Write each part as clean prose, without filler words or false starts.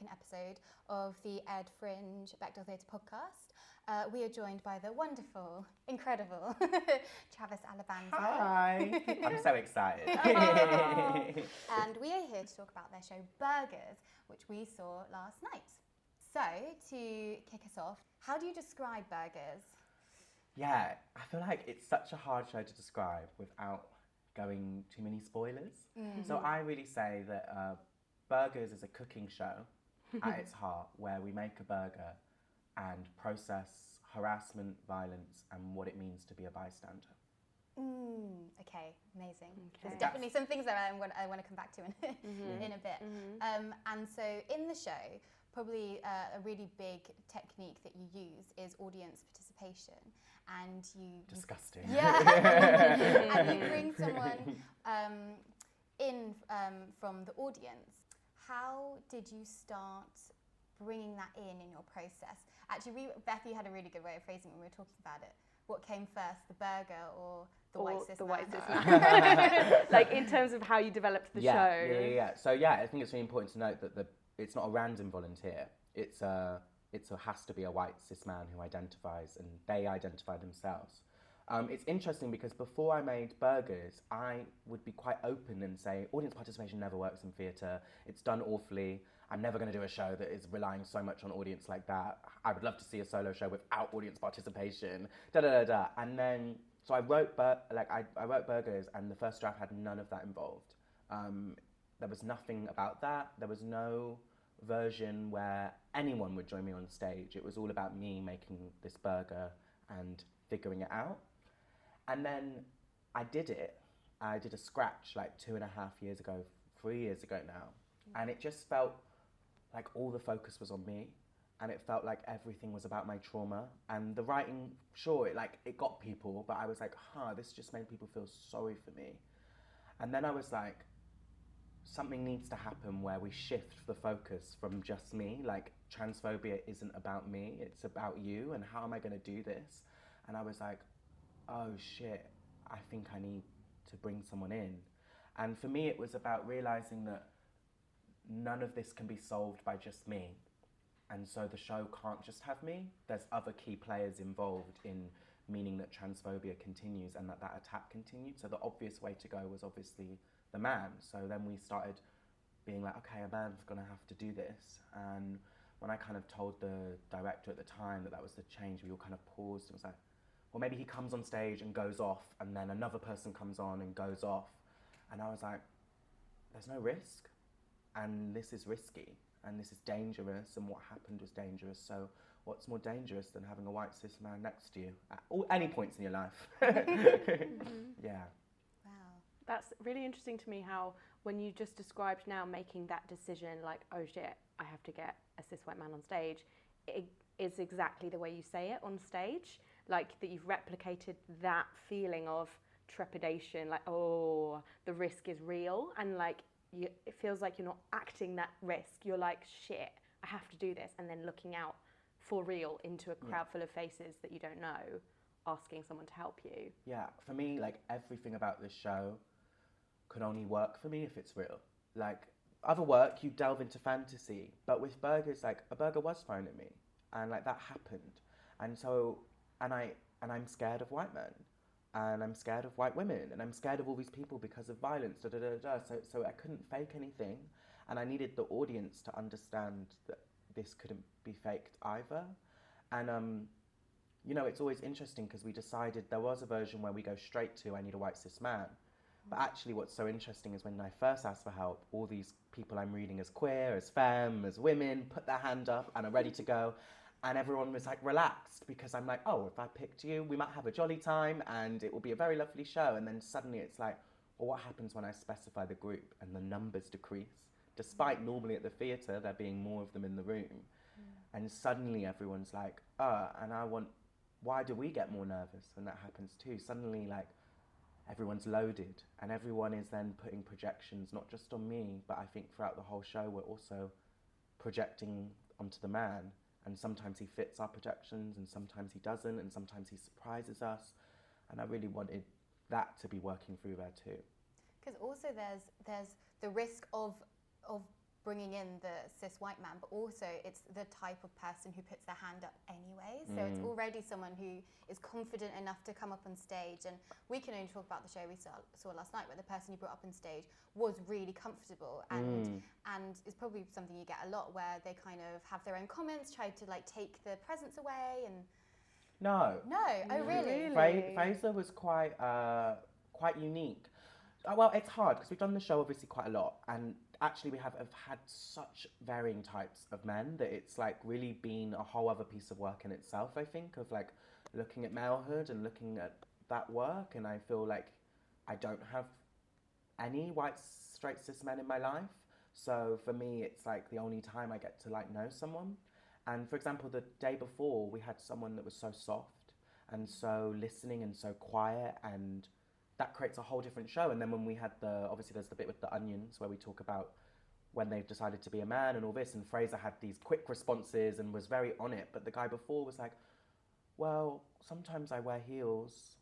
second episode of the Ed Fringe Bechdel Theatre podcast. We are joined by the wonderful, incredible Travis Alabanza. Hi! I'm so excited. And we are here to talk about their show Burgerz, which we saw last night. So, to kick us off, how do you describe Burgerz? Yeah, I feel like it's such a hard show to describe without going too many spoilers. Mm-hmm. So I really say that Burgerz is a cooking show at its heart, where we make a burger and process harassment, violence, and what it means to be a bystander. Okay, amazing. Okay. There's definitely some things that I want to come back to in a bit. And so in the show, probably a really big technique that you use is audience participation, and you Disgusting. Yeah, and you bring someone in from the audience. How did you start bringing that in your process? Actually, Beth, you had a really good way of phrasing it when we were talking about it. What came first, the burger or the white cis man? Like in terms of how you developed the show. Yeah. So yeah, I think it's really important to note that it's not a random volunteer. It has to be a white cis man who identifies, and they identify themselves. It's interesting because before I made Burgerz, I would be quite open and say audience participation never works in theatre. It's done awfully. I'm never going to do a show that is relying so much on audience like that. I would love to see a solo show without audience participation. And then so I wrote Burgerz, and the first draft had none of that involved. There was nothing about that. There was no version where anyone would join me on stage. It was all about me making this burger and figuring it out. And then I did it. I did a scratch like 2.5 years ago, 3 years ago now. And it just felt like all the focus was on me. And it felt like everything was about my trauma. And the writing, sure, it got people, but I was like, this just made people feel sorry for me. And then I was like, something needs to happen where we shift the focus from just me. Like, transphobia isn't about me, it's about you, and how am I going to do this? And I was like, oh shit, I think I need to bring someone in. And for me, it was about realizing that none of this can be solved by just me. And so the show can't just have me. There's other key players involved in meaning that transphobia continues and that attack continued. So the obvious way to go was obviously the man. So then we started being like, okay, a man's gonna have to do this. And when I kind of told the director at the time that was the change, we all kind of paused and was like, well, maybe he comes on stage and goes off, and then another person comes on and goes off. And I was like, there's no risk. And this is risky, and this is dangerous, and what happened was dangerous. So what's more dangerous than having a white cis man next to you at any points in your life? Yeah. Wow. That's really interesting to me how when you just described now making that decision, like, oh shit, I have to get a cis white man on stage, it is exactly the way you say it on stage. Like, that you've replicated that feeling of trepidation, like, oh, the risk is real, and like, it feels like you're not acting that risk. You're like, shit, I have to do this, and then looking out for real into a crowd full of faces that you don't know, asking someone to help you. Yeah, for me, like, everything about this show could only work for me if it's real. Like, other work, you delve into fantasy, but with Burgerz, like, a burger was thrown at me, and like, that happened. And so, and I'm scared of white men, and I'm scared of white women, and I'm scared of all these people because of violence, So I couldn't fake anything, and I needed the audience to understand that this couldn't be faked either. And you know, it's always interesting because we decided there was a version where we go straight to, I need a white cis man. But actually what's so interesting is when I first asked for help, all these people I'm reading as queer, as femme, as women, put their hand up and are ready to go. And everyone was like relaxed, because I'm like, oh, if I picked you, we might have a jolly time and it will be a very lovely show. And then suddenly it's like, well, what happens when I specify the group and the numbers decrease? Despite normally at the theatre, there being more of them in the room. And suddenly everyone's like, why do we get more nervous when that happens too? Suddenly, like, everyone's loaded, and everyone is then putting projections, not just on me, but I think throughout the whole show, we're also projecting onto the man. And sometimes he fits our projections, and sometimes he doesn't, and sometimes he surprises us. And I really wanted that to be working through there too. Because also there's the risk of bringing in the cis white man, but also it's the type of person who puts their hand up anyway. So it's already someone who is confident enough to come up on stage. And we can only talk about the show we saw last night, where the person you brought up on stage was really comfortable, and it's probably something you get a lot, where they kind of have their own comments, try to like take the presence away, and No. oh really? Fraser was quite unique. Well, it's hard because we've done the show obviously quite a lot, and actually we have had such varying types of men that it's like really been a whole other piece of work in itself, I think, of like looking at malehood and looking at that work. And I feel like I don't have any white straight cis men in my life, so for me it's like the only time I get to like know someone. And for example, the day before we had someone that was so soft and so listening and so quiet, and that creates a whole different show. And then when we had obviously there's the bit with the onions where we talk about when they've decided to be a man and all this, and Fraser had these quick responses and was very on it, but the guy before was like, well, sometimes I wear heels,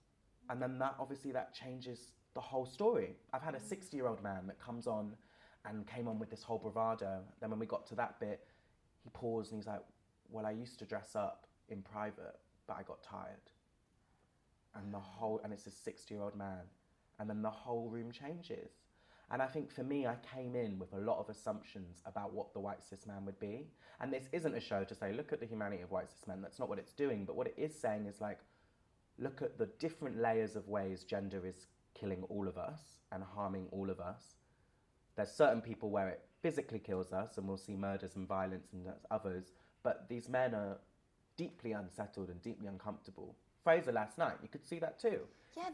and then that obviously that changes the whole story. I've had a 60-year-old man that comes on and came on with this whole bravado. Then when we got to that bit, he paused and he's like, well, I used to dress up in private, but I got tired. And it's a 60-year-old man. And then the whole room changes. And I think for me, I came in with a lot of assumptions about what the white cis man would be. And this isn't a show to say, look at the humanity of white cis men. That's not what it's doing. But what it is saying is like, look at the different layers of ways gender is killing all of us and harming all of us. There's certain people where it physically kills us, and we'll see murders and violence, and there's others. But these men are deeply unsettled and deeply uncomfortable. Fraser last night, you could see that too. Yeah,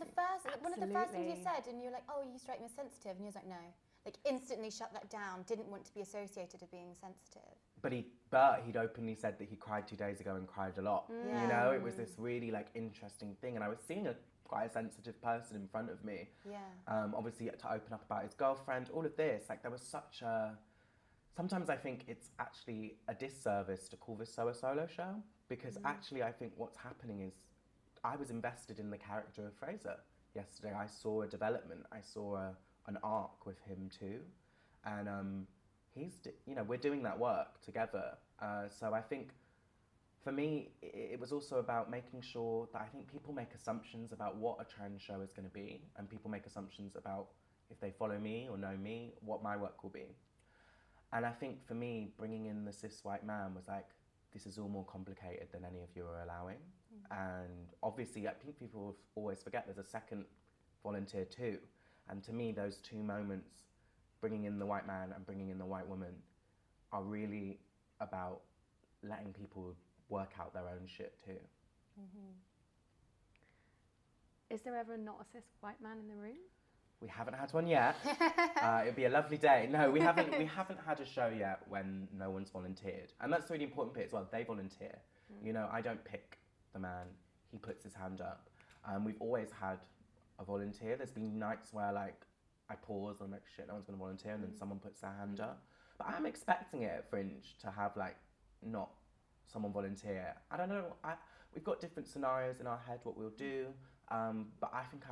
one of the first things you said, and you're like, oh, you strike me as sensitive, and he was like, no. Like instantly shut that down, didn't want to be associated with being sensitive. But he'd openly said that he cried 2 days ago and cried a lot. Yeah. You know, it was this really like interesting thing, and I was seeing quite a sensitive person in front of me. Yeah. Obviously to open up about his girlfriend, all of this, like there was such a... Sometimes I think it's actually a disservice to call this a solo show, because actually I think what's happening is I was invested in the character of Fraser yesterday. I saw a development. I saw an arc with him too. And we're doing that work together. So I think for me, it was also about making sure that I think people make assumptions about what a trans show is going to be, and people make assumptions about, if they follow me or know me, what my work will be. And I think for me, bringing in the cis white man was like, this is all more complicated than any of you are allowing. And obviously, I think people always forget there's a second volunteer too. And to me, those two moments, bringing in the white man and bringing in the white woman, are really about letting people work out their own shit too. Is there ever not a cis white man in the room? We haven't had one yet. It'd be a lovely day. No, we haven't had a show yet when no one's volunteered. And that's the really important bit as well. They volunteer. You know, I don't pick the man. He puts his hand up. We've always had a volunteer. There's been nights where like I pause and I'm like, shit, no one's going to volunteer, and then someone puts their hand up. But I'm expecting it at Fringe to have like not someone volunteer. I don't know. We've got different scenarios in our head what we'll do. But I think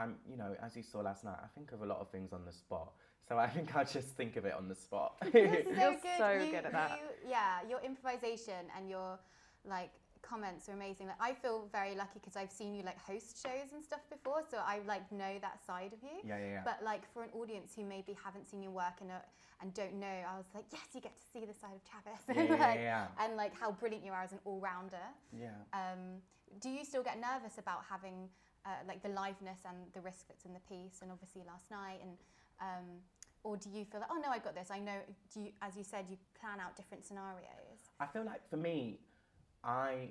as you saw last night, I think of a lot of things on the spot. So I think I'll just think of it on the spot. You're so good at that. Your improvisation and your like comments are amazing. Like, I feel very lucky because I've seen you like host shows and stuff before, so I like know that side of you. Yeah. But like for an audience who maybe haven't seen your work and don't know, I was like, yes, you get to see the side of Travis. And like how brilliant you are as an all-rounder. Yeah. Do you still get nervous about having like the liveness and the risk that's in the piece, and obviously last night, and or do you feel like, oh no, I got this? I know. As you said, you plan out different scenarios. I feel like for me, I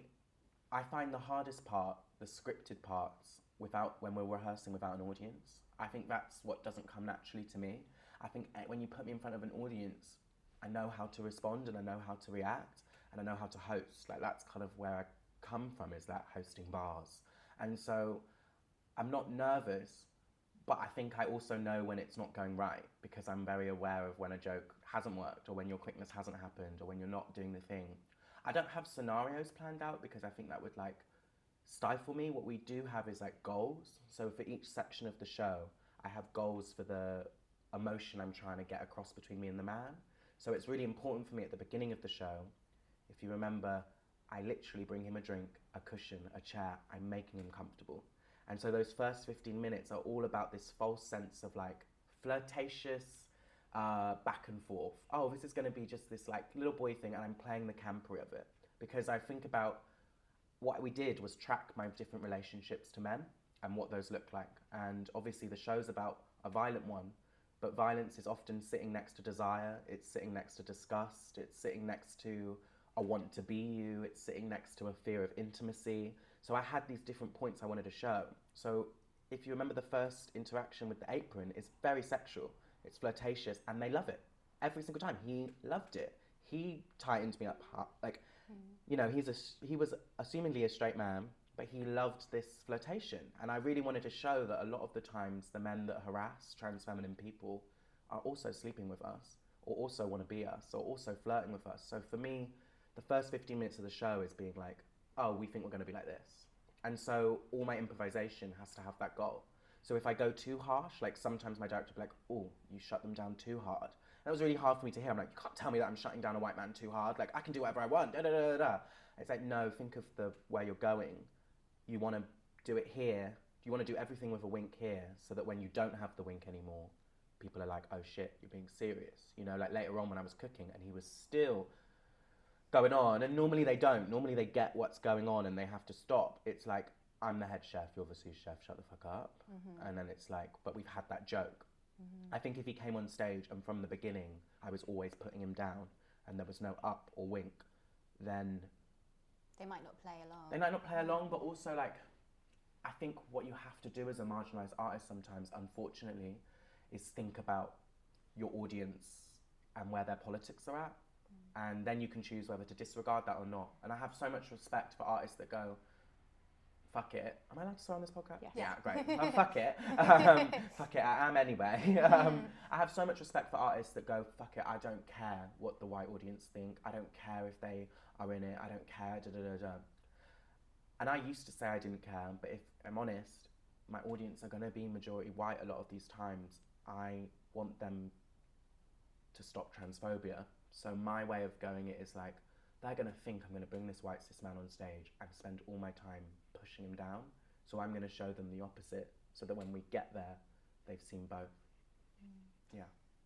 find the hardest part, the scripted parts, when we're rehearsing without an audience. I think that's what doesn't come naturally to me. I think when you put me in front of an audience, I know how to respond and I know how to react and I know how to host. Like that's kind of where I come from, is that hosting bars. And so I'm not nervous, but I think I also know when it's not going right, because I'm very aware of when a joke hasn't worked, or when your quickness hasn't happened, or when you're not doing the thing. I don't have scenarios planned out because I think that would like stifle me. What we do have is like goals. So for each section of the show, I have goals for the emotion I'm trying to get across between me and the man. So it's really important for me at the beginning of the show, if you remember, I literally bring him a drink, a cushion, a chair, I'm making him comfortable. And so those first 15 minutes are all about this false sense of like flirtatious back and forth. Oh, this is going to be just this like little boy thing, and I'm playing the camper of it. Because I think about what we did was track my different relationships to men and what those look like. And obviously the show's about a violent one, but violence is often sitting next to desire, it's sitting next to disgust, it's sitting next to a want to be you, it's sitting next to a fear of intimacy. So I had these different points I wanted to show. So if you remember the first interaction with the apron, it's very sexual, it's flirtatious, and they love it. Every single time, he loved it. He tightened me up, like, you know, he was assumingly a straight man, but he loved this flirtation. And I really wanted to show that a lot of the times the men that harass trans feminine people are also sleeping with us, or also want to be us, or also flirting with us. So for me, the first 15 minutes of the show is being like, oh, we think we're going to be like this. And so all my improvisation has to have that goal. So if I go too harsh, like sometimes my director will be like, oh, you shut them down too hard. And it was really hard for me to hear. I'm like, you can't tell me that I'm shutting down a white man too hard. Like, I can do whatever I want, da da da da. It's like, no, think of where you're going. You want to do it here. You want to do everything with a wink here, so that when you don't have the wink anymore, people are like, oh shit, you're being serious. You know, like later on when I was cooking and he was still going on, and normally they don't. Normally they get what's going on and they have to stop. It's like, I'm the head chef, you're the sous chef, shut the fuck up. And then it's like, but we've had that joke. I think if he came on stage and from the beginning I was always putting him down and there was no up or wink, then they might not play along. They might not play along, but also like, I think what you have to do as a marginalised artist sometimes, unfortunately, is think about your audience and where their politics are at. And then you can choose whether to disregard that or not. And I have so much respect for artists that go, fuck it. Am I allowed to swear on this podcast? Yes. Yeah, great. Oh, fuck it. Fuck it, I am anyway. I have so much respect for artists that go, fuck it, I don't care what the white audience think. I don't care if they are in it. I don't care, da da da da. And I used to say I didn't care, but if I'm honest, my audience are going to be majority white a lot of these times. I want them to stop transphobia. So my way of going it is like, they're going to think I'm going to bring this white cis man on stage and spend all my time pushing him down. So I'm going to show them the opposite, so that when we get there, they've seen both. Yeah.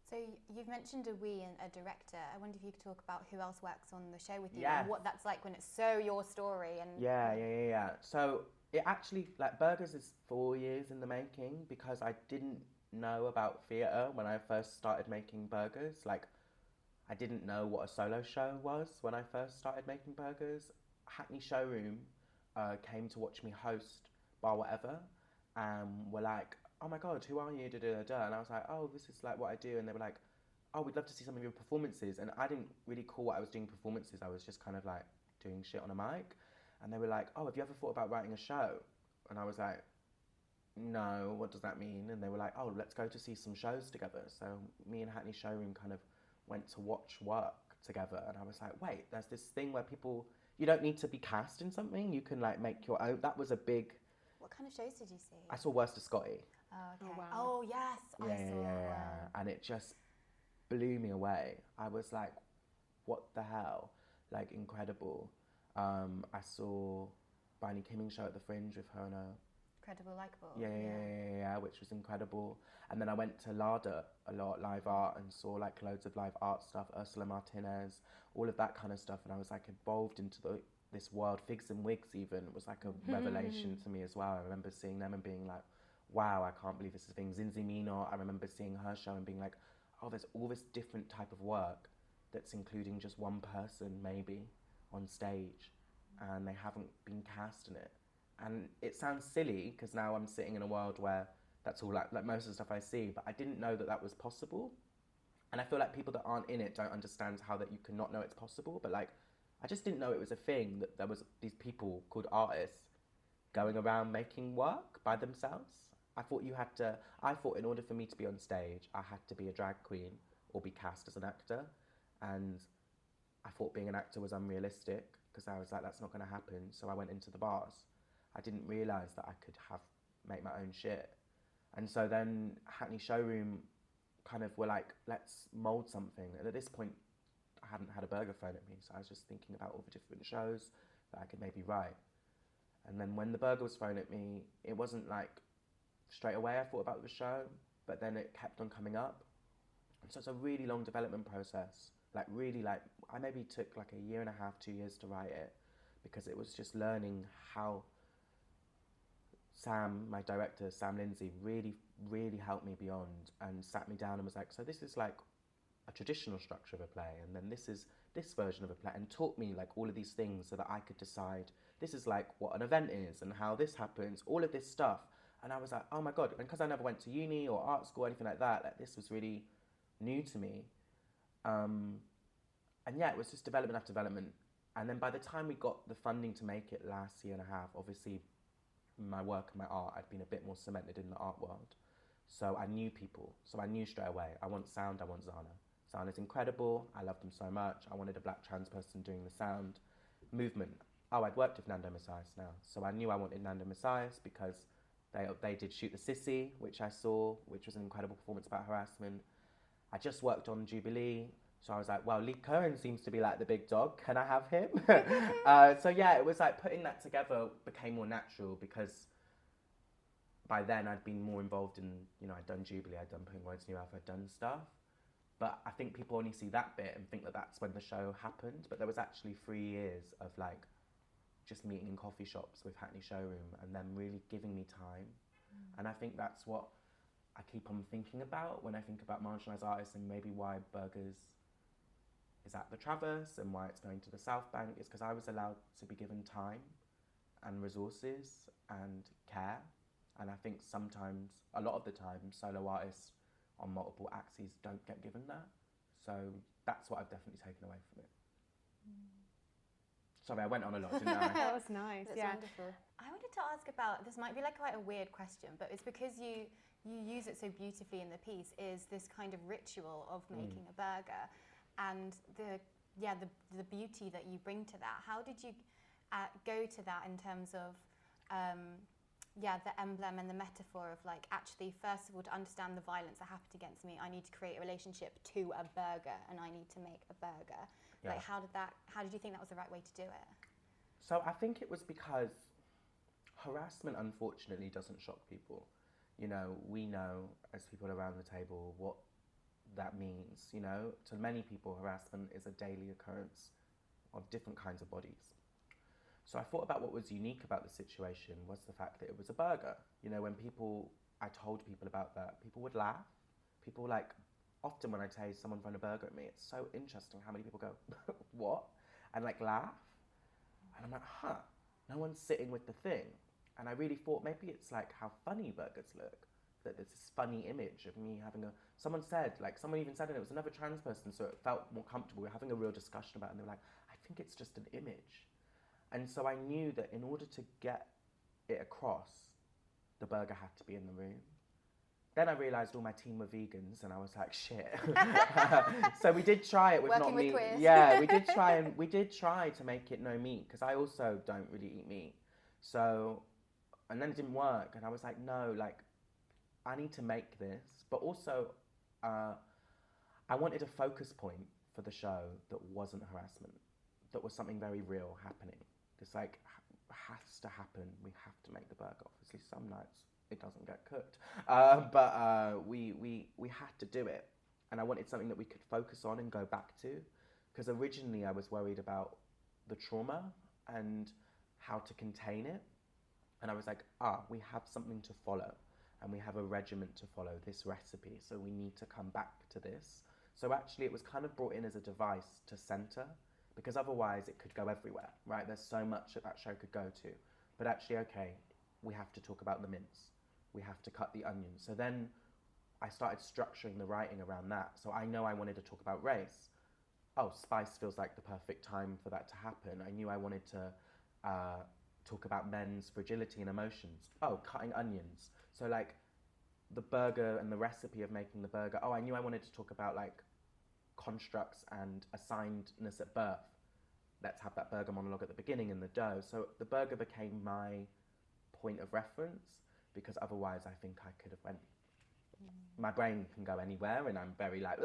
So you've mentioned a we and a director. I wonder if you could talk about who else works on the show with you, Yes. and what that's like when it's so your story. And Yeah. So it actually, like, Burgerz is 4 years in the making, because I didn't know about theatre when I first started making Burgerz. Like, I didn't know what a solo show was when I first started making Burgerz. Hackney Showroom came to watch me host Bar Whatever, and were like, oh my god, who are you, da da da. And I was like, oh, this is like what I do. And they were like, oh, we'd love to see some of your performances. And I didn't really call what I was doing performances. I was just kind of like doing shit on a mic. And they were like, oh, have you ever thought about writing a show? And I was like, no, what does that mean? And they were like, oh, let's go to see some shows together. So me and Hackney Showroom kind of went to watch work together. And I was like, wait, there's this thing where people, you don't need to be cast in something. You can like make your own. That was a big... What kind of shows did you see? I saw Worst of Scotty. Oh, okay. Oh, wow. Oh, yes. I saw. Yeah. And it just blew me away. I was like, what the hell? Like, incredible. I saw Barney Kimming's show at the Fringe with her and her... Incredible, likeable. Yeah, which was incredible. And then I went to LADA a lot, live art, and saw like loads of live art stuff, Ursula Martinez, all of that kind of stuff. And I was like involved into this world. Figs and Wigs even was like a revelation to me as well. I remember seeing them and being like, wow, I can't believe this is a thing. Zinzi Mino, I remember seeing her show and being like, oh, there's all this different type of work that's including just one person maybe on stage, and they haven't been cast in it. And it sounds silly because now I'm sitting in a world where that's all like most of the stuff I see, but I didn't know that was possible. And I feel like people that aren't in it don't understand how that you can not know it's possible. But like, I just didn't know it was a thing, that there was these people called artists going around making work by themselves. I thought in order for me to be on stage, I had to be a drag queen or be cast as an actor. And I thought being an actor was unrealistic, because I was like, that's not going to happen. So I went into the bars. I didn't realise that I could make my own shit. And so then Hackney Showroom kind of were like, let's mould something. And at this point, I hadn't had a burger thrown at me, so I was just thinking about all the different shows that I could maybe write. And then when the burger was thrown at me, it wasn't like straight away I thought about the show, but then it kept on coming up. And so it's a really long development process. Like really, like I maybe took like a year and a half, 2 years to write it, because it was just learning how Sam, my director, Sam Lindsay, really, really helped me beyond and sat me down and was like, so this is like a traditional structure of a play, and then this is this version of a play, and taught me like all of these things so that I could decide this is like what an event is and how this happens, all of this stuff. And I was like, oh my God, and because I never went to uni or art school or anything like that, like this was really new to me. And yeah, it was just development after development. And then by the time we got the funding to make it last year and a half, obviously my work and my art had been a bit more cemented in the art world. So I knew people. So I knew straight away, I want sound, I want Zana. Zana's incredible, I love them so much. I wanted a black trans person doing the sound. Movement. Oh, I'd worked with Nando Messias now. So I knew I wanted Nando Messias because they did Shoot the Sissy, which I saw, which was an incredible performance about harassment. I just worked on Jubilee. So I was like, well, Lee Cohen seems to be like the big dog. Can I have him? So yeah, it was like putting that together became more natural because by then I'd been more involved in, you know, I'd done Jubilee, I'd done Putting Words in Your Mouth, I'd done stuff. But I think people only see that bit and think that that's when the show happened. But there was actually 3 years of like just meeting in coffee shops with Hackney Showroom and them really giving me time. And I think that's what I keep on thinking about when I think about marginalised artists, and maybe why Burgerz is at the Travis and why it's going to the Southbank, is because I was allowed to be given time and resources and care. And I think sometimes, a lot of the time, solo artists on multiple axes don't get given that. So that's what I've definitely taken away from it. Sorry, I went on a lot, didn't I? That was nice. That's yeah. wonderful. I wanted to ask about, this might be like quite a weird question, but it's because you use it so beautifully in the piece, is this kind of ritual of making a burger and the beauty that you bring to that. How did you go to that in terms of the emblem and the metaphor of like, actually, first of all, to understand the violence that happened against me, I need to create a relationship to a burger and I need to make a burger. Yeah. Like, how did you think that was the right way to do it? So I think it was because harassment, unfortunately, doesn't shock people. You know, we know as people around the table what that means. You know, to many people, harassment is a daily occurrence of different kinds of bodies. So I thought about what was unique about the situation was the fact that it was a burger. You know, when I told people about that, people would laugh. People like, often when I say someone thrown a burger at me, it's so interesting how many people go, what? And like laugh. And I'm like, no one's sitting with the thing. And I really thought maybe it's like how funny burgers look. That there's this funny image of me having someone even said, and it was another trans person, so it felt more comfortable. We were having a real discussion about it, and they were like, I think it's just an image. And so I knew that in order to get it across, the burger had to be in the room. Then I realised all my team were vegans, and I was like, shit. So we did try it with Working not with meat. queers. Yeah, we did try to make it no meat, because I also don't really eat meat. So, and then it didn't work, and I was like, no, like, I need to make this. But also, I wanted a focus point for the show that wasn't harassment, that was something very real happening. It's like, has to happen. We have to make the burger. Obviously, some nights it doesn't get cooked, but we had to do it, and I wanted something that we could focus on and go back to, because originally I was worried about the trauma and how to contain it, and I was like, we have something to follow, and we have a regiment to follow, this recipe, so we need to come back to this. So actually it was kind of brought in as a device to center, because otherwise it could go everywhere, right? There's so much that show could go to. But actually, okay, we have to talk about the mince. We have to cut the onions. So then I started structuring the writing around that. So I know I wanted to talk about race. Oh, spice feels like the perfect time for that to happen. I knew I wanted to talk about men's fragility and emotions. Oh, cutting onions. So like the burger and the recipe of making the burger. Oh, I knew I wanted to talk about like constructs and assignedness at birth. Let's have that burger monologue at the beginning in the dough. So the burger became my point of reference, because otherwise I think I could have went my brain can go anywhere, and I'm very like.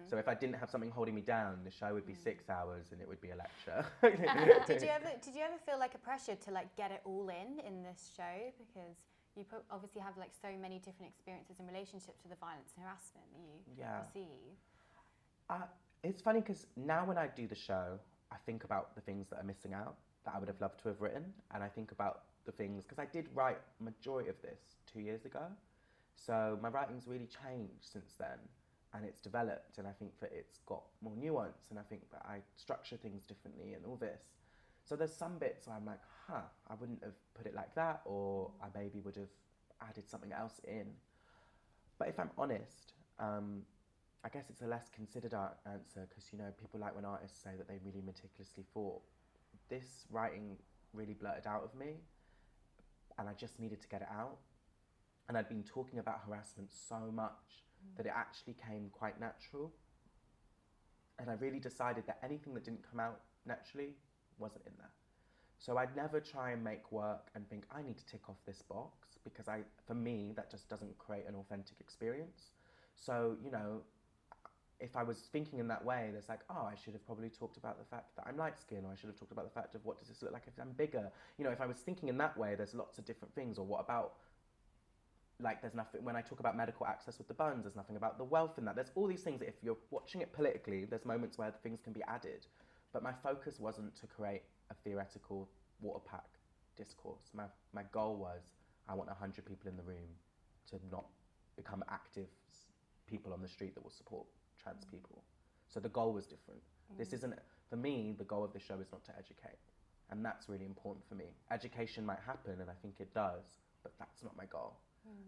So if I didn't have something holding me down, the show would be 6 hours and it would be a lecture. Did you ever feel like a pressure to like get it all in this show, because you obviously have like so many different experiences in relationships to the violence and harassment that you receive? It's funny because now when I do the show, I think about the things that are missing out that I would have loved to have written, and I think about the things, because I did write a majority of this 2 years ago, so my writing's really changed since then. And it's developed, and I think that it's got more nuance, and I think that I structure things differently and all this. So there's some bits where I'm like, I wouldn't have put it like that, or I maybe would have added something else in. But if I'm honest, I guess it's a less considered answer, because, you know, people like when artists say that they really meticulously thought. This writing really blurted out of me, and I just needed to get it out. And I'd been talking about harassment so much that it actually came quite natural. And I really decided that anything that didn't come out naturally wasn't in there. So I'd never try and make work and think, I need to tick off this box, because for me, that just doesn't create an authentic experience. So, you know, if I was thinking in that way, there's like, I should have probably talked about the fact that I'm light-skinned, or I should have talked about the fact of what does this look like if I'm bigger. You know, if I was thinking in that way, there's lots of different things. Or what about, like, there's nothing, when I talk about medical access with the buns, there's nothing about the wealth in that. There's all these things that if you're watching it politically, there's moments where things can be added. But my focus wasn't to create a theoretical water pack discourse. My goal was, I want 100 people in the room to not become active people on the street that will support trans people. So the goal was different. This isn't, for me, the goal of the show is not to educate. And that's really important for me. Education might happen, and I think it does, but that's not my goal.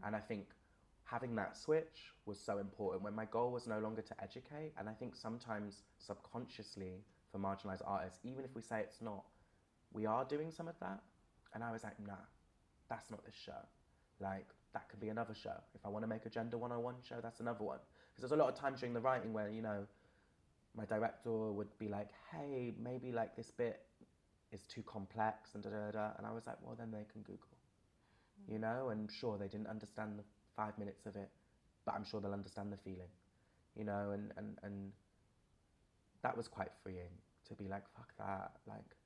And I think having that switch was so important when my goal was no longer to educate. And I think sometimes subconsciously for marginalised artists, even if we say it's not, we are doing some of that. And I was like, nah, that's not this show. Like, that could be another show. If I want to make a gender 101 show, that's another one. Because there's a lot of times during the writing where, you know, my director would be like, hey, maybe like this bit is too complex and da-da-da. And I was like, well, then they can Google. You know, and sure, they didn't understand the 5 minutes of it, but I'm sure they'll understand the feeling, you know, and that was quite freeing to be like, fuck that, like,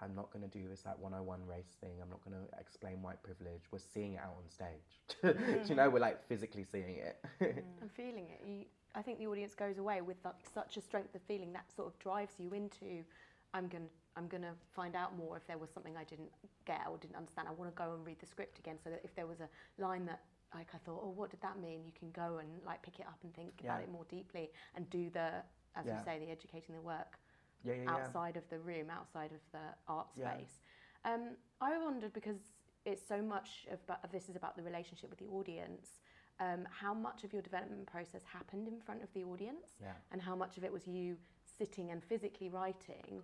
I'm not going to do this like 101 race thing, I'm not going to explain white privilege, we're seeing it out on stage, you know, we're like physically seeing it. And feeling it. I think the audience goes away with like such a strength of feeling that sort of drives you into, I'm going to find out more if there was something I didn't get or didn't understand. I want to go and read the script again, so that if there was a line that like I thought, what did that mean? You can go and like pick it up and think about it more deeply and do as you say, the educating the work outside of the room, outside of the art space. I wondered, because it's so much of this is about the relationship with the audience, how much of your development process happened in front of the audience, and how much of it was you sitting and physically writing,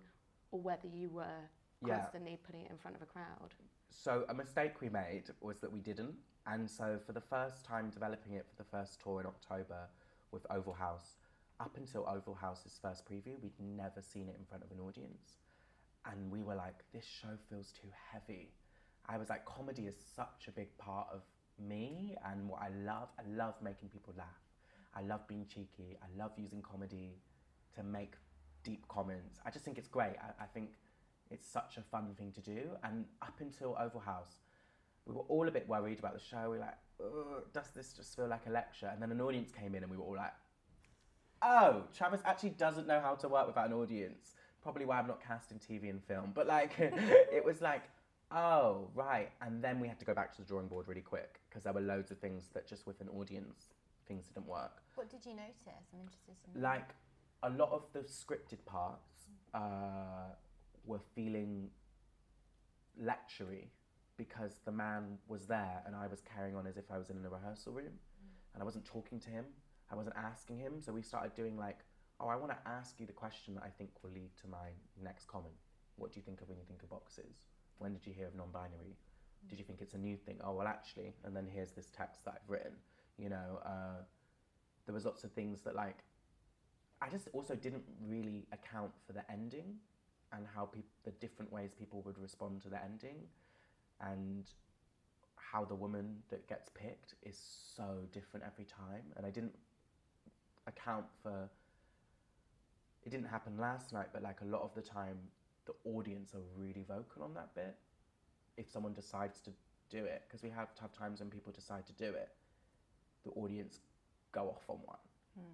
or whether you were constantly putting it in front of a crowd? So a mistake we made was that we didn't. And so for the first time developing it for the first tour in October with Oval House, up until Oval House's first preview, we'd never seen it in front of an audience. And we were like, this show feels too heavy. I was like, comedy is such a big part of me and what I love making people laugh. I love being cheeky. I love using comedy to make deep comments. I just think it's great. I think it's such a fun thing to do. And up until Oval House, we were all a bit worried about the show. We were like, does this just feel like a lecture? And then an audience came in and we were all like, oh, Travis actually doesn't know how to work without an audience. Probably why I'm not cast in TV and film. But like, it was like, oh, right. And then we had to go back to the drawing board really quick, because there were loads of things that just with an audience, things didn't work. What did you notice? I'm interested to know. Like, a lot of the scripted parts were feeling lectury, because the man was there and I was carrying on as if I was in a rehearsal room, and I wasn't talking to him, I wasn't asking him. So we started doing like, oh, I want to ask you the question that I think will lead to my next comment. What do you think of when you think of boxes? When did you hear of non-binary? Did you think it's a new thing? Oh, well, actually, and then here's this text that I've written. You know, there was lots of things that like, I just also didn't really account for the ending and how the different ways people would respond to the ending, and how the woman that gets picked is so different every time. And I didn't account for, it didn't happen last night, but like a lot of the time, the audience are really vocal on that bit. If someone decides to do it, because we have times when people decide to do it, the audience go off on one.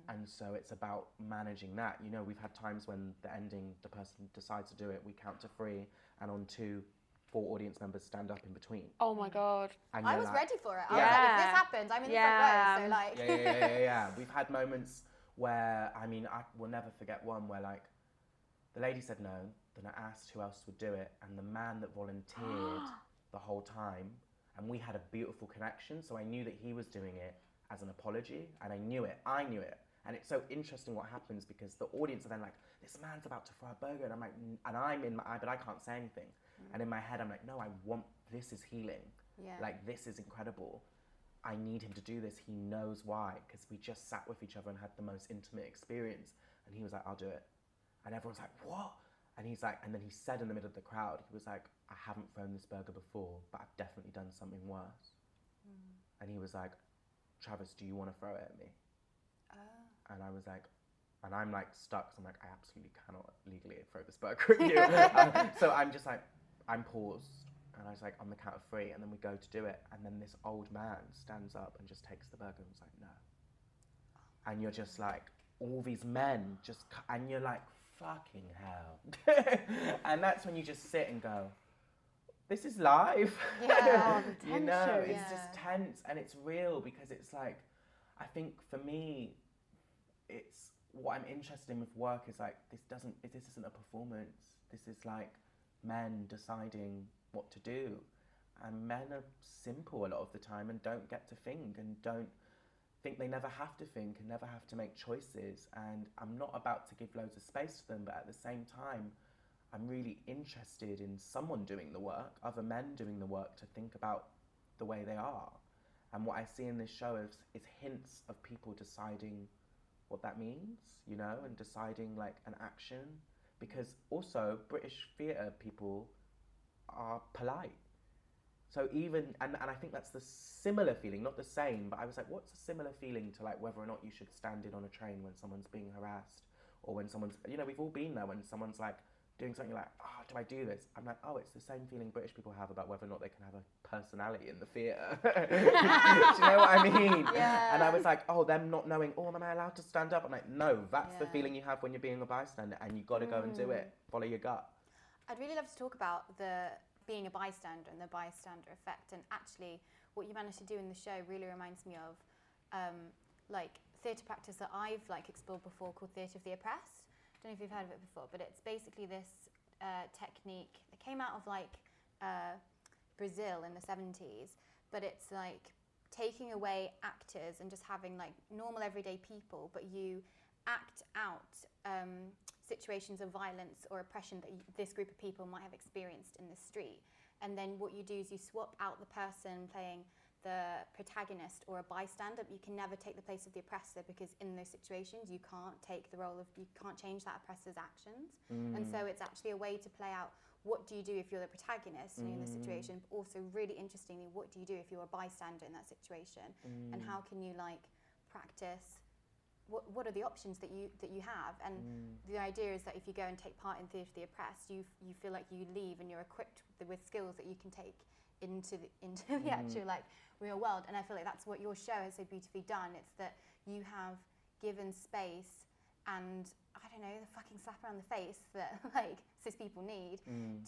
And so it's about managing that. You know, we've had times when the ending, the person decides to do it, we count to 3, and on 2, 4 audience members stand up in between. Oh my God. And I was like, ready for it. I was like, if this happens, I'm in the front row. So like, yeah. We've had moments where, I mean, I will never forget one where like the lady said no, then I asked who else would do it, and the man that volunteered the whole time, and we had a beautiful connection, so I knew that he was doing it as an apology, and I knew it. And it's so interesting what happens, because the audience are then like, this man's about to fry a burger, and I'm like, and I'm in my eye, but I can't say anything. And in my head, I'm like, no, this is healing. Yeah. Like, this is incredible. I need him to do this. He knows why, because we just sat with each other and had the most intimate experience. And he was like, I'll do it. And everyone's like, what? And he's like, and then he said in the middle of the crowd, he was like, I haven't thrown this burger before, but I've definitely done something worse. And he was like, Travis, do you want to throw it at me? And I was like, and I'm like stuck, so I'm like, I absolutely cannot legally throw this burger at you. So I'm just like, I'm paused, and I was like, on the count of 3, and then we go to do it, and then this old man stands up and just takes the burger and was like, no. And you're just like, all these men just, and you're like, fucking hell. And that's when you just sit and go, this is live. Yeah. You know, it's just tense, and it's real, because it's like, I think for me, it's what I'm interested in with work is like, this isn't a performance. This is like men deciding what to do, and men are simple a lot of the time and don't get to think, and don't think they never have to think and never have to make choices. And I'm not about to give loads of space to them, but at the same time, I'm really interested in someone doing the work, other men doing the work, to think about the way they are. And what I see in this show is hints of people deciding what that means, you know, and deciding like an action. Because also British theatre people are polite. So even, and I think that's the similar feeling, not the same, but I was like, what's a similar feeling to like whether or not you should stand in on a train when someone's being harassed, or when someone's, you know, we've all been there when someone's like doing something, you're like, oh, do I do this? I'm like, oh, it's the same feeling British people have about whether or not they can have a personality in the theatre. Do you know what I mean? Yeah. And I was like, oh, them not knowing, oh, am I allowed to stand up? I'm like, no, that's the feeling you have when you're being a bystander, and you've got to go and do it. Follow your gut. I'd really love to talk about the being a bystander and the bystander effect, and actually what you managed to do in the show really reminds me of like theatre practice that I've like explored before, called theatre of the oppressed. I don't know if you've heard of it before, but it's basically this technique that came out of like Brazil in the 70s, but it's like taking away actors and just having like normal everyday people, but you act out situations of violence or oppression that this group of people might have experienced in the street. And then what you do is you swap out the person playing the protagonist or a bystander, but you can never take the place of the oppressor, because in those situations you can't take the role of, you can't change that oppressor's actions. And so it's actually a way to play out, what do you do if you're the protagonist in this situation, but also really interestingly, what do you do if you're a bystander in that situation? And how can you like practice, what are the options that you have? And the idea is that if you go and take part in Theatre of the Oppressed, you feel like you leave and you're equipped with skills that you can take into the actual like real world. And I feel like that's what your show has so beautifully done. It's that you have given space and, I don't know, the fucking slap around the face that like cis people need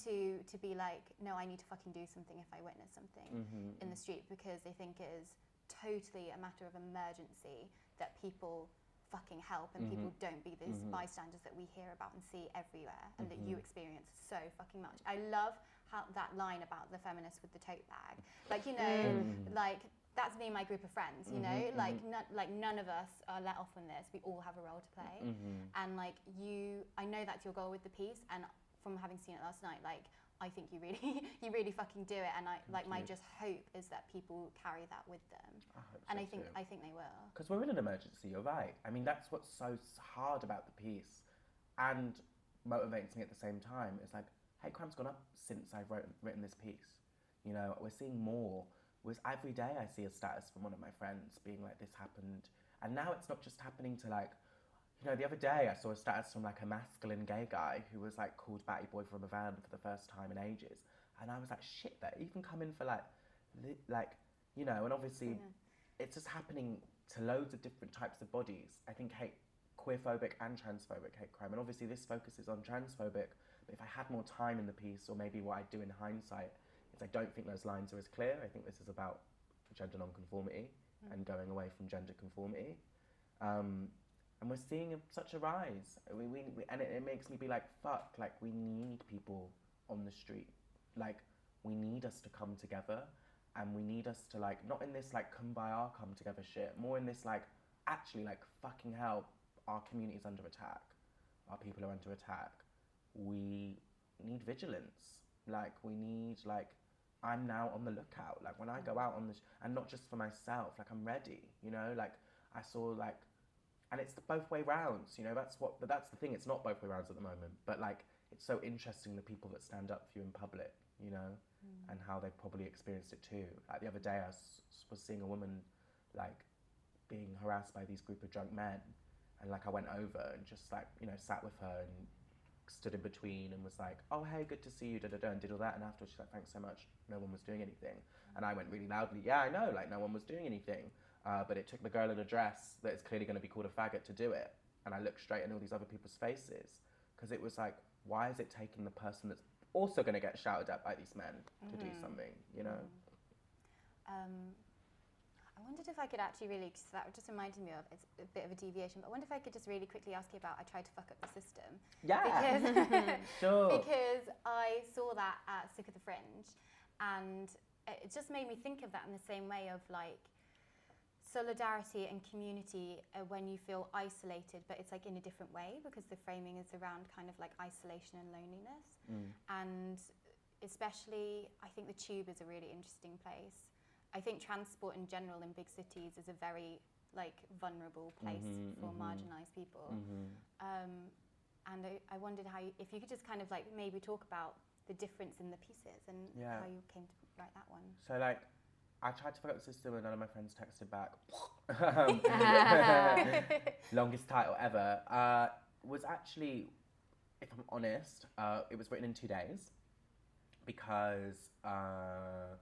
to be like, no, I need to fucking do something if I witness something in the street, because they think it is totally a matter of emergency that people fucking help, and people don't be these bystanders that we hear about and see everywhere, and that you experience so fucking much. I love how that line about the feminist with the tote bag, like, you know, like that's me and my group of friends, you know, like none of us are let off on this. We all have a role to play, and like I know that's your goal with the piece, and from having seen it last night, like I think you really fucking do it, and my just hope is that people carry that with them, and I think they will. Because we're in an emergency, you're right. I mean, that's what's so hard about the piece, and motivates me at the same time. It's like, hate crime's gone up since I've written this piece. You know, we're seeing more was every day I see a status from one of my friends being like, this happened. And now it's not just happening to like, you know, the other day I saw a status from like a masculine gay guy who was like called batty boy from a van for the first time in ages. And I was like, shit, they're even coming for like, you know, and obviously it's just happening to loads of different types of bodies. I think queerphobic and transphobic hate crime. And obviously this focuses on transphobic, but if I had more time in the piece, or maybe what I'd do in hindsight, is I don't think those lines are as clear. I think this is about gender non-conformity and going away from gender conformity. And we're seeing such a rise. And it makes me be like, fuck, like we need people on the street. Like we need us to come together, and we need us to like, not in this like kumbaya come together shit, more in this like, actually like fucking hell, our community's under attack. Our people are under attack. We need vigilance. Like we need like, I'm now on the lookout. Like when I go out on this, and not just for myself, like I'm ready, you know, like I saw like, and it's the both way rounds, you know, but that's the thing, it's not both way rounds at the moment, but like, it's so interesting the people that stand up for you in public, you know, and how they've probably experienced it too. Like the other day I was seeing a woman like being harassed by these group of drunk men, and like I went over and just like, you know, sat with her and stood in between and was like, oh hey, good to see you, da-da-da, and did all that, and afterwards she's like, thanks so much, no one was doing anything. And I went really loudly, yeah, I know, like no one was doing anything, but it took the girl in a dress that is clearly going to be called a faggot to do it. And I looked straight in all these other people's faces, because it was like, why is it taking the person that's also going to get shouted at by these men to do something, you know? I wondered if I could actually really, because that just reminded me of, it's a bit of a deviation, but I wonder if I could just really quickly ask you about I Tried to Fuck Up the System. Yeah, because, sure. Because I saw that at Sick of the Fringe, and it just made me think of that in the same way of like solidarity and community when you feel isolated, but it's like in a different way, because the framing is around kind of like isolation and loneliness. And especially, I think the Tube is a really interesting place. I think transport in general in big cities is a very like vulnerable place for marginalised people. And I wondered if you could just kind of like maybe talk about the difference in the pieces and how you came to write that one. So like, I tried to fuck up the system and none of my friends texted back. Longest title ever. Was actually, if I'm honest, it was written in 2 days, because I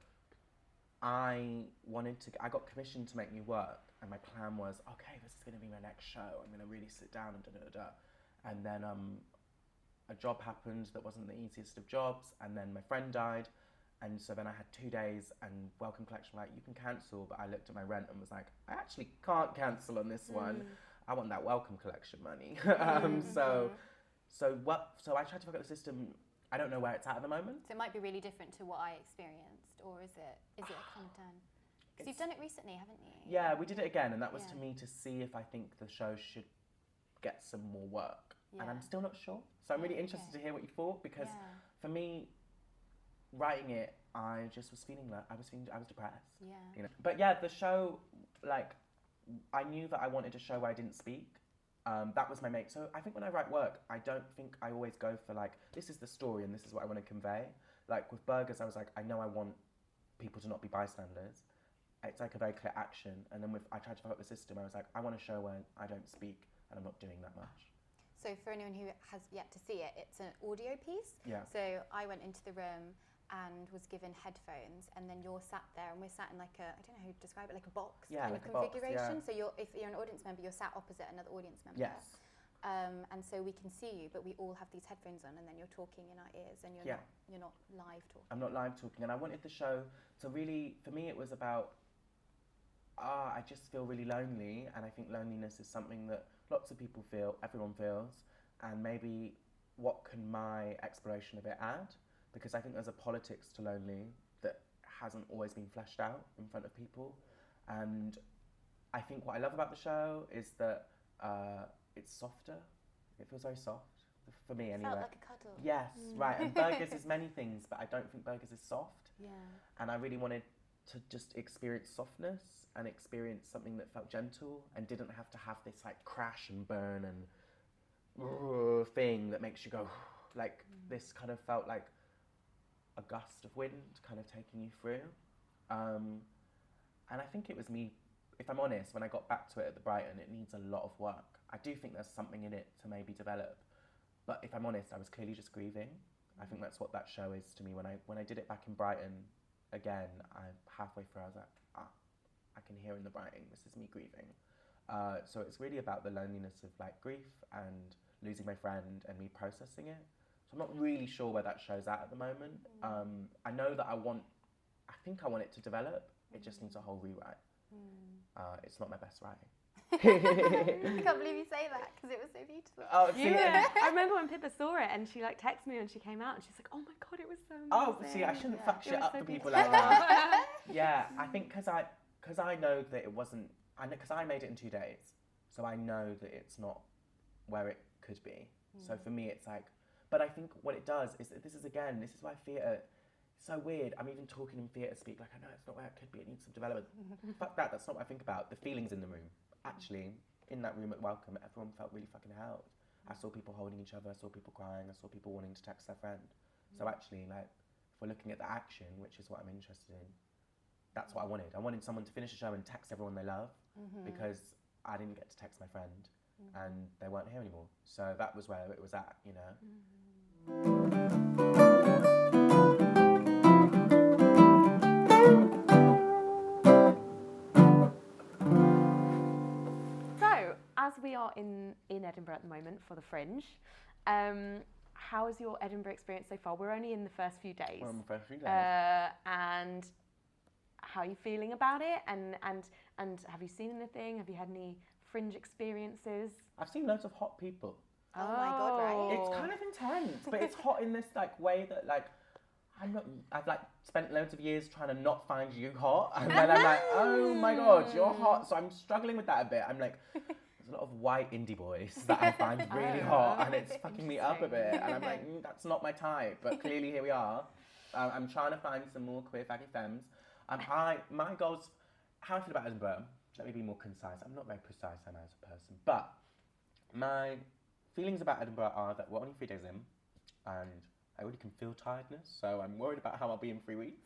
got commissioned to make new work, and my plan was, okay, this is going to be my next show. I'm going to really sit down and da-da-da-da. And then a job happened that wasn't the easiest of jobs, and then my friend died. And so then I had 2 days, and Welcome Collection were like, you can cancel, but I looked at my rent and was like, I actually can't cancel on this one. I want that Welcome Collection money. So I tried to fuck up the system. I don't know where it's at the moment. So it might be really different to what I experienced, or is it kind of done? Because you've done it recently, haven't you? Yeah, we did it again, and that was to me to see if I think the show should get some more work. And I'm still not sure. So I'm really interested to hear what you thought, because for me, writing it, I just was feeling like I was depressed. Yeah. You know? But yeah, the show, like, I knew that I wanted a show where I didn't speak. That was my mate. So I think when I write work, I don't think I always go for like, this is the story and this is what I want to convey. Like with Burgerz, I was like, I know I want people to not be bystanders. It's like a very clear action. And then with I Tried to Fuck Up the System, I was like, I want a show where I don't speak and I'm not doing that much. So for anyone who has yet to see it, it's an audio piece. Yeah. So I went into the room and was given headphones, and then you're sat there, and we're sat in like a, I don't know how to describe it, like a box kind of configuration. So if you're an audience member, you're sat opposite another audience member. Yes. And so we can see you, but we all have these headphones on, and then you're talking in our ears, and you're not live talking. I'm not live talking, and I wanted the show to really, for me, it was about, I just feel really lonely, and I think loneliness is something that lots of people feel, everyone feels, and maybe what can my exploration of it add? Because I think there's a politics to lonely that hasn't always been fleshed out in front of people. And I think what I love about the show is that it's softer. It feels very soft, for me anyway. Felt like a cuddle. Yes, right. And Burgerz is many things, but I don't think Burgerz is soft. Yeah. And I really wanted to just experience softness and experience something that felt gentle and didn't have to have this like crash and burn and thing that makes you go, like this kind of felt like a gust of wind kind of taking you through. And I think it was me, if I'm honest, when I got back to it at the Brighton, it needs a lot of work. I do think there's something in it to maybe develop. But if I'm honest, I was clearly just grieving. I think that's what that show is to me. When I did it back in Brighton, again, halfway through, I was like, I can hear in the writing, this is me grieving. So it's really about the loneliness of like grief and losing my friend and me processing it. So I'm not really sure where that show's at the moment. I know that I think I want it to develop. It just needs a whole rewrite. It's not my best writing. I can't believe you say that because it was so beautiful. Oh, see, I remember when Pippa saw it and she like texted me when she came out and she's like, oh my god, it was so amazing. oh, see, I shouldn't fuck It shit was up so for people beautiful. like that. Yeah, I think because I know that it wasn't, because I made it in 2 days, so I know that it's not where it could be. So for me, it's like, but I think what it does is that this is why theatre, it's so weird. I'm even talking in theatre speak, like, I know it's not where it could be, it needs some development. Fuck that's not what I think about. The feelings in the room. Actually, in that room at Welcome, everyone felt really fucking held. I saw people holding each other, I saw people crying, I saw people wanting to text their friend. So actually, like, if we're looking at the action, which is what I'm interested in, that's what I wanted. I wanted someone to finish the show and text everyone they love, because I didn't get to text my friend, and they weren't here anymore. So that was where it was at, you know. As we are in Edinburgh at the moment for the Fringe, how has your Edinburgh experience so far? We're only in the first few days. We're on the first few days. And how are you feeling about it? And have you seen anything? Have you had any Fringe experiences? I've seen loads of hot people. Oh my god, right? It's kind of intense, but it's hot in this like way that like I've like spent loads of years trying to not find you hot, and then I'm like, oh my god, you're hot. So I'm struggling with that a bit. I'm like, there's a lot of white indie boys that I find really hot, and it's fucking me up a bit. And I'm like, that's not my type. But clearly here we are. I'm trying to find some more queer faggy femmes. My goals, how I feel about Edinburgh. Let me be more concise. I'm not very precise, am I, as a person? But my feelings about Edinburgh are that we're only 3 days in, and I already can feel tiredness, so I'm worried about how I'll be in 3 weeks.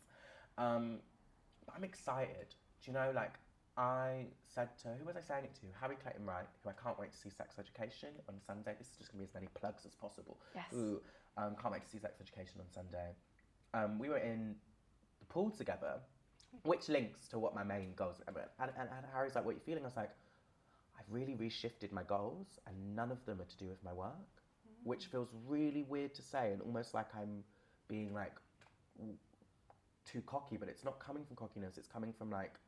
But I'm excited. Do you know, like, I said to, who was I saying it to? Harry Clayton Wright, who I can't wait to see Sex Education on Sunday. This is just going to be as many plugs as possible. Yes. Ooh, can't wait to see Sex Education on Sunday. We were in the pool together, which links to what my main goals are. And Harry's like, what are you feeling? I was like, I've really reshifted my goals, and none of them are to do with my work. Which feels really weird to say, and almost like I'm being like too cocky, but it's not coming from cockiness, it's coming from like,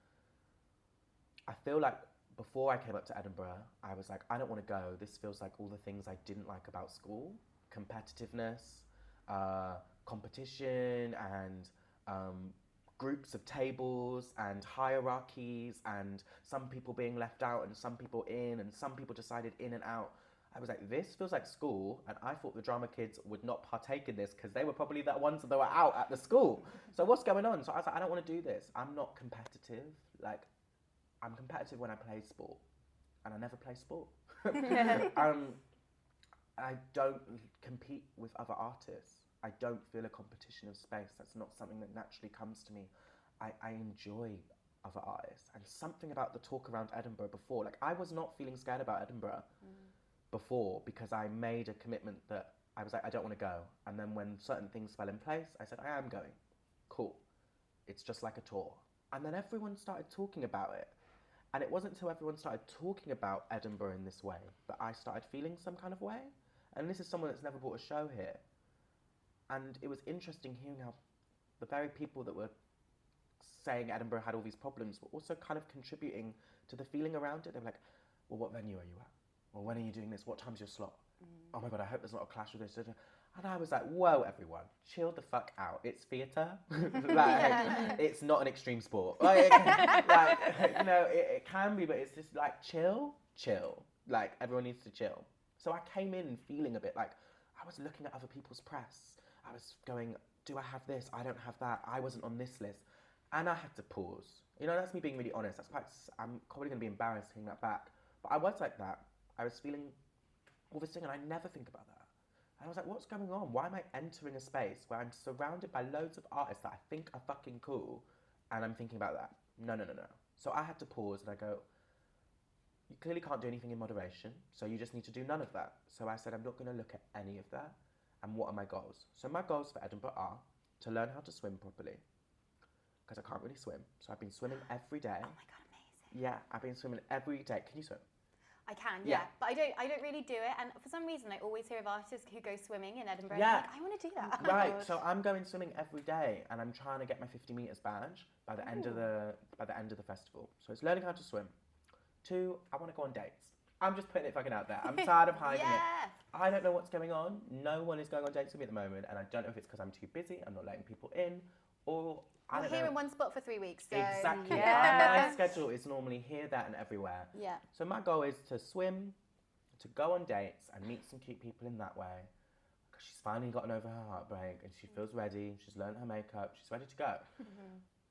I feel like before I came up to Edinburgh, I was like, I don't want to go. This feels like all the things I didn't like about school. Competitiveness, competition, and groups of tables, and hierarchies, and some people being left out, and some people in, and some people decided in and out. I was like, this feels like school, and I thought the drama kids would not partake in this because they were probably the ones that were out at the school. So what's going on? So I was like, I don't want to do this. I'm not competitive. Like, I'm competitive when I play sport, and I never play sport. I don't compete with other artists. I don't feel a competition of space. That's not something that naturally comes to me. I enjoy other artists, and something about the talk around Edinburgh before, like I was not feeling scared about Edinburgh before, because I made a commitment that I was like, I don't want to go. And then when certain things fell in place, I said, I am going. Cool. It's just like a tour. And then everyone started talking about it. And it wasn't until everyone started talking about Edinburgh in this way that I started feeling some kind of way. And this is someone that's never brought a show here. And it was interesting hearing how the very people that were saying Edinburgh had all these problems were also kind of contributing to the feeling around it. They were like, well, what venue are you at? Well, when are you doing this? What time's your slot? Oh my God, I hope there's not a clash with this. And I was like, whoa, everyone, chill the fuck out. It's theatre. It's not an extreme sport. Like, you know, it can be, but it's just like, chill. Like, everyone needs to chill. So I came in feeling a bit like, I was looking at other people's press. I was going, do I have this? I don't have that. I wasn't on this list. And I had to pause. You know, that's me being really honest. I'm probably going to be embarrassed hearing that back. But I was like that. I was feeling all this thing, and I never think about that. And I was like, what's going on? Why am I entering a space where I'm surrounded by loads of artists that I think are fucking cool, and I'm thinking about that? No. So I had to pause and I go, you clearly can't do anything in moderation, so you just need to do none of that. So I said, I'm not going to look at any of that. And what are my goals? So my goals for Edinburgh are to learn how to swim properly, because I can't really swim. So I've been swimming every day. Oh my God, amazing. Yeah, I've been swimming every day. Can you swim? I can, Yeah. but I don't really do it. And for some reason, I always hear of artists who go swimming in Edinburgh. Yeah. And I'm like, I want to do that. Right, so I'm going swimming every day, and I'm trying to get my 50 meters badge by the end of the festival. So it's learning how to swim. 2, I want to go on dates. I'm just putting it fucking out there. I'm tired of hiding it. I don't know what's going on. No one is going on dates with me at the moment, and I don't know if it's because I'm too busy, I'm not letting people in, or I We're don't know. here in one spot for 3 weeks. So Exactly. Yeah. My schedule is normally here, there, and everywhere. Yeah. So my goal is to swim, to go on dates, and meet some cute people in that way. Because she's finally gotten over her heartbreak, and she feels ready. She's learned her makeup. She's ready to go.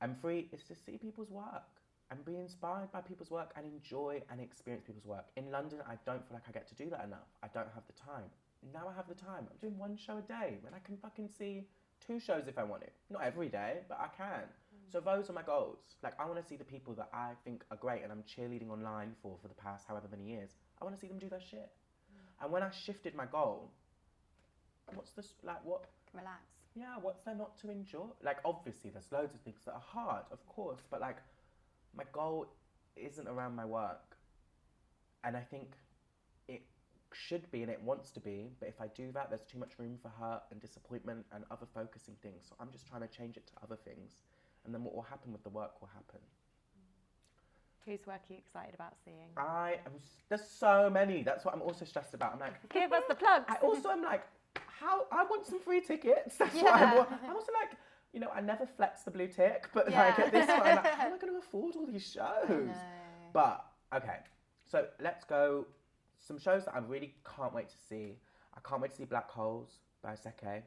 And 3 is to see people's work and be inspired by people's work and enjoy and experience people's work. In London, I don't feel like I get to do that enough. I don't have the time. Now I have the time. I'm doing 1 show a day, and I can fucking see 2 shows if I want it. Not every day, but I can. So those are my goals. Like, I want to see the people that I think are great and I'm cheerleading online for the past however many years. I want to see them do their shit. And when I shifted my goal, what's this, like, what? Relax. Yeah, what's there not to enjoy? Like, obviously, there's loads of things that are hard, of course, but, like, my goal isn't around my work. And I think it should be and it wants to be, but if I do that, there's too much room for hurt and disappointment and other focusing things. So I'm just trying to change it to other things. And then what will happen with the work will happen. Whose work are you excited about seeing? There's so many. That's what I'm also stressed about. I'm like, Give us the plugs. I also am like, I want some free tickets. That's what Yeah. I want. I'm also like, you know, I never flex the blue tick, but Yeah. like at this point, I'm like, how am I going to afford all these shows? No. But, okay, so let's go. Some shows that I really can't wait to see. I can't wait to see Black Holes by Seke.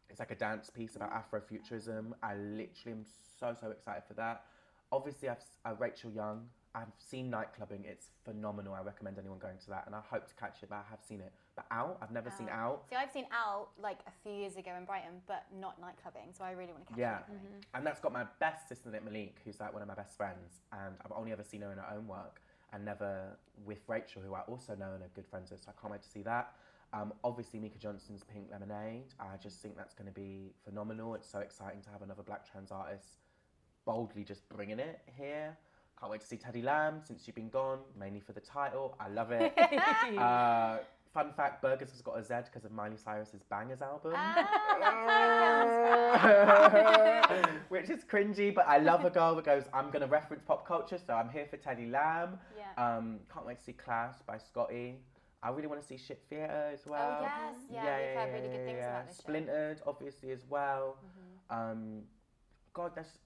It's like a dance piece about Afrofuturism. I literally am so excited for that. Obviously, I've Rachel Young. I've seen Nightclubbing. It's phenomenal. I recommend anyone going to that. And I hope to catch it, but I have seen it. But Out, I've never seen Out. See, I've seen Out like a few years ago in Brighton, but not Nightclubbing. So I really want to catch Nightclubbing. And that's got my best sister in it, Malik, who's like one of my best friends. And I've only ever seen her in her own work and never with Rachel, who I also know and are good friends with. So I can't wait to see that. Obviously, Mika Johnson's Pink Lemonade. I just think that's going to be phenomenal. It's so exciting to have another black trans artist boldly just bringing it here. Can't wait to see Teddy Lamb since you've been gone, mainly for the title. I love it. Fun fact, Burgerz has got a Z because of Miley Cyrus's Bangers album. Which is cringy, but I love a girl that goes, I'm going to reference pop culture, so I'm here for Teddy Lamb. Yeah. Can't wait to see Class by Scotty. I really want to see Shit Theatre as well. Oh, yes. Yeah, we've heard really good things about this show. Splintered, obviously, as well. God, there's...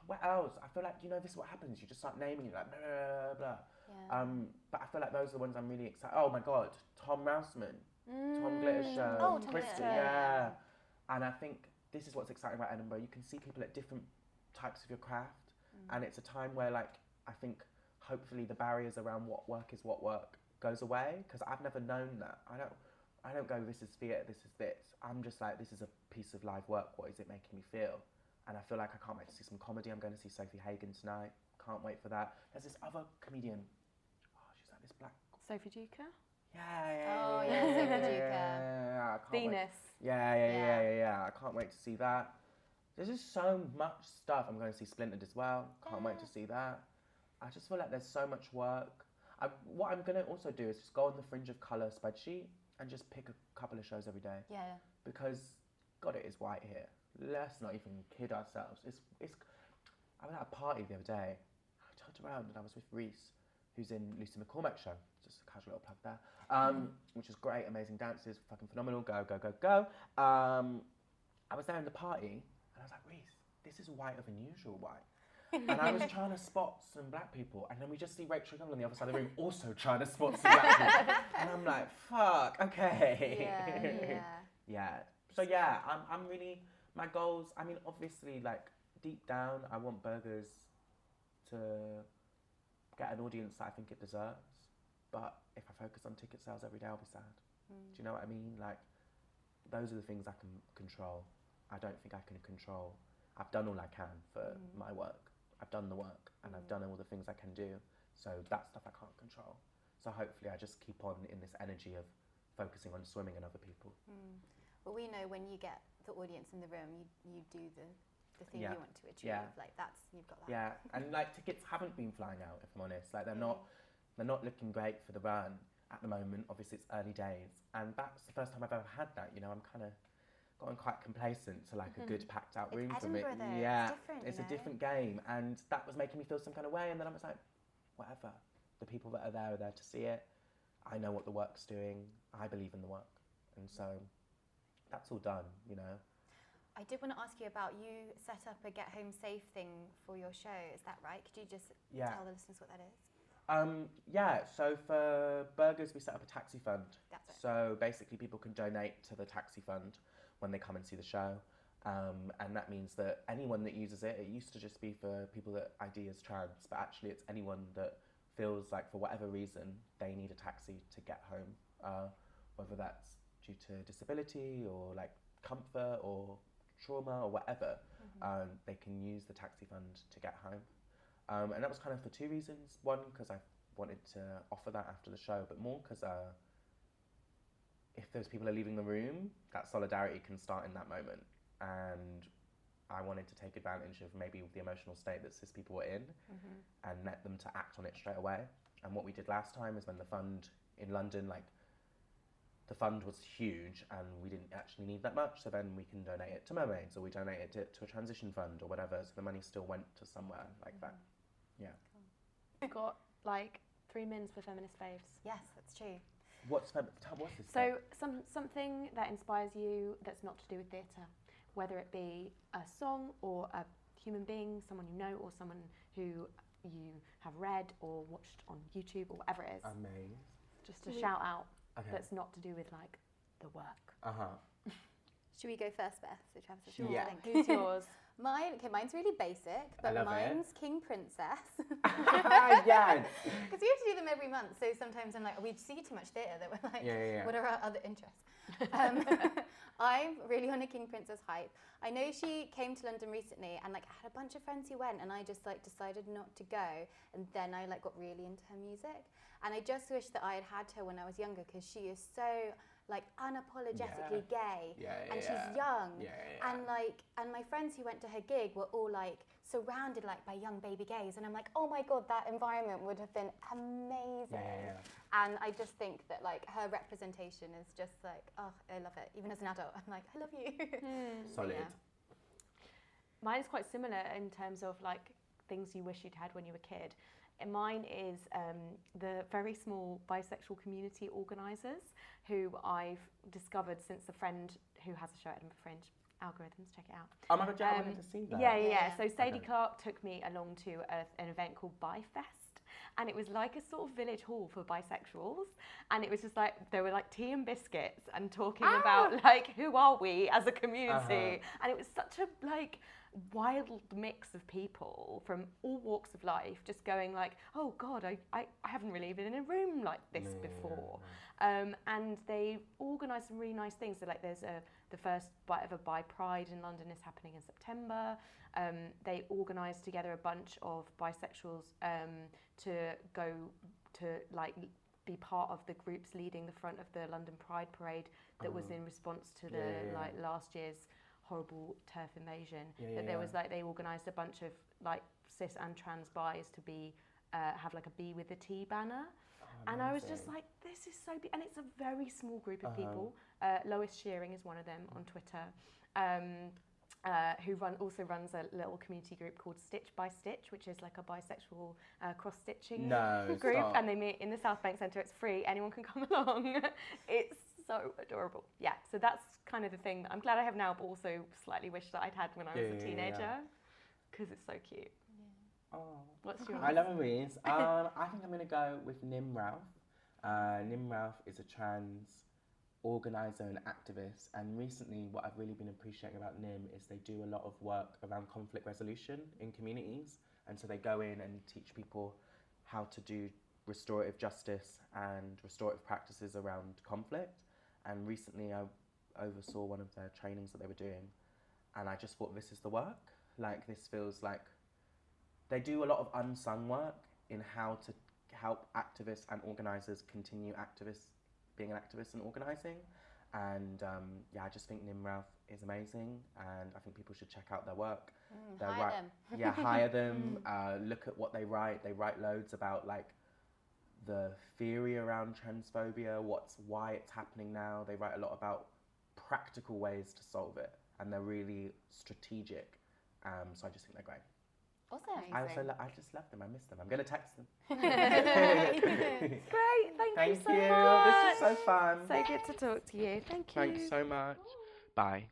What else? I feel like, you know, this is what happens. You just start naming it, like, blah, blah, blah, blah. Yeah. But I feel like those are the ones I'm really excited... Oh, my God. Tom Rouseman. Tom Glitter's show. Oh, Tom Crystal, Glitter. yeah. And I think this is what's exciting about Edinburgh. You can see people at different types of your craft. And it's a time where, like, I think hopefully the barriers around what work is what work goes away. Because I've never known that. I don't go, this is theatre, this is this. I'm just like, this is a piece of live work. What is it making me feel? And I feel like I can't wait to see some comedy. I'm going to see Sophie Hagen tonight. Can't wait for that. There's this other comedian. Oh, she's like this black... Sophie Duker? Yeah. Oh, yeah, Sophie Duker. Yeah, I can't wait. Venus. Yeah. I can't wait to see that. There's just so much stuff. I'm going to see Splintered as well. Can't wait to see that. I just feel like there's so much work. What I'm going to also do is just go on the Fringe of Colour spreadsheet and just pick a couple of shows every day. Yeah. Because, God, it is white here. Let's not even kid ourselves. I was at a party the other day. I turned around and I was with Reese, who's in Lucy McCormack's show. Just a casual little plug there. Which is great, amazing dances, fucking phenomenal. Go. I was there in the party and I was like, Reese, this is white of unusual white. And I was trying to spot some black people, and then we just see Rachel Young on the other side of the room also trying to spot some black people. And I'm like, fuck, okay. Yeah. So yeah, I'm really, my goals, I mean, obviously, like, deep down, I want Burgerz to get an audience that I think it deserves. But if I focus on ticket sales every day, I'll be sad. Do you know what I mean? Like, those are the things I can control. I don't think I can control. I've done all I can for my work. I've done the work and I've done all the things I can do. So that stuff I can't control. So hopefully I just keep on in this energy of focusing on swimming and other people. Well, we know when you get the audience in the room, you do the thing you want to achieve. Like you've got that. Yeah, and like tickets haven't been flying out, if I'm honest. Like they're not looking great for the run at the moment. Obviously it's early days, and that's the first time I've ever had that. You know, I'm kind of gotten quite complacent to like a good packed out room for me. Edinburgh, though. Yeah, it's different. it's a different game, and that was making me feel some kind of way. And then I was like, whatever. The people that are there to see it. I know what the work's doing. I believe in the work, and so that's all done. You know. I did want to ask you about, you set up a get home safe thing for your show, is that right? Could you just tell the listeners what that is? So for Burgerz we set up a taxi fund. That's it. So basically people can donate to the taxi fund when they come and see the show. And that means that anyone that uses it, it used to just be for people that ID as trans, but actually it's anyone that feels like for whatever reason they need a taxi to get home, whether that's due to disability or like comfort or trauma or whatever, they can use the taxi fund to get home. And that was kind of for two reasons. One, because I wanted to offer that after the show, but more because if those people are leaving the room, that solidarity can start in that moment. And I wanted to take advantage of maybe the emotional state that cis people were in and let them to act on it straight away. And what we did last time is when the fund in London, like, the fund was huge and we didn't actually need that much, so then we can donate it to mermaids or we donate it to a transition fund or whatever, so the money still went to somewhere like that. Yeah. We've got like 3 mins for feminist faves. Yes, that's true. What's this? So something that inspires you that's not to do with theatre, whether it be a song or a human being, someone you know or someone who you have read or watched on YouTube or whatever it is. Amazing. Just a shout out. Okay. That's not to do with like the work. Should we go first, Beth? So Travis has Yeah. Who's yours? Mine's really basic, but love mine's King Princess. Yes. Because we have to do them every month, so sometimes I'm like, we see too much theatre that we're like, what are our other interests? I'm really on a King Princess hype. I know she came to London recently, and like I had a bunch of friends who went, and I just like decided not to go, and then I like got really into her music, and I just wish that I had had her when I was younger, because she is so like unapologetically gay, and she's young, and like, and my friends who went to her gig were all like surrounded like by young baby gays, and I'm like, oh my god, that environment would have been amazing. And I just think that like her representation is just like, oh, I love it. Even as an adult, I'm like, I love you. Solid. Mine is quite similar in terms of like things you wish you'd had when you were a kid. And mine is the very small bisexual community organisers, who I've discovered since a friend who has a show at Edinburgh Fringe. Algorithms, check it out. Oh my god, I wanted to see that. Yeah. So Sadie Clark took me along to an event called BiFest, and it was like a sort of village hall for bisexuals, and it was just like there were like tea and biscuits and talking about like who are we as a community, and it was such a like wild mix of people from all walks of life just going like, oh god, I haven't really been in a room like this before. And they organised some really nice things. So like there's the first bite of a Bi Pride in London is happening in September. They organised together a bunch of bisexuals to go to like be part of the groups leading the front of the London Pride Parade that was in response to the like last year's horrible turf invasion. There was like, they organised a bunch of like cis and trans bis to be have like a Be With The Tea banner. And I was just like, this is so and it's a very small group of people. Lois Shearing is one of them on Twitter, who also runs a little community group called Stitch by Stitch, which is like a bisexual cross-stitching group. Stop. And they meet in the Southbank Centre. It's free. Anyone can come along. It's so adorable. Yeah, so that's kind of the thing that I'm glad I have now, but also slightly wish that I'd had when I was a teenager, because it's so cute. Oh. What's yours? I love Louise. I think I'm going to go with Nim Ralph. Nim Ralph is a trans organiser and activist, and recently what I've really been appreciating about Nim is they do a lot of work around conflict resolution in communities, and so they go in and teach people how to do restorative justice and restorative practices around conflict. And recently I oversaw one of their trainings that they were doing, and I just thought, this is the work. Like, this feels like They do a lot of unsung work in how to help activists and organisers continue being an activist and organising. And yeah, I just think Nim Ralph is amazing, and I think people should check out their work. Hire them. Yeah, hire them. Look at what they write. They write loads about like the theory around transphobia, why it's happening now. They write a lot about practical ways to solve it, and they're really strategic. So I just think they're great. Awesome. I just love them. I miss them. I'm going to text them. Great. Thank you so much. This is so fun. So good to talk to you. Thank you. Thanks so much. Bye.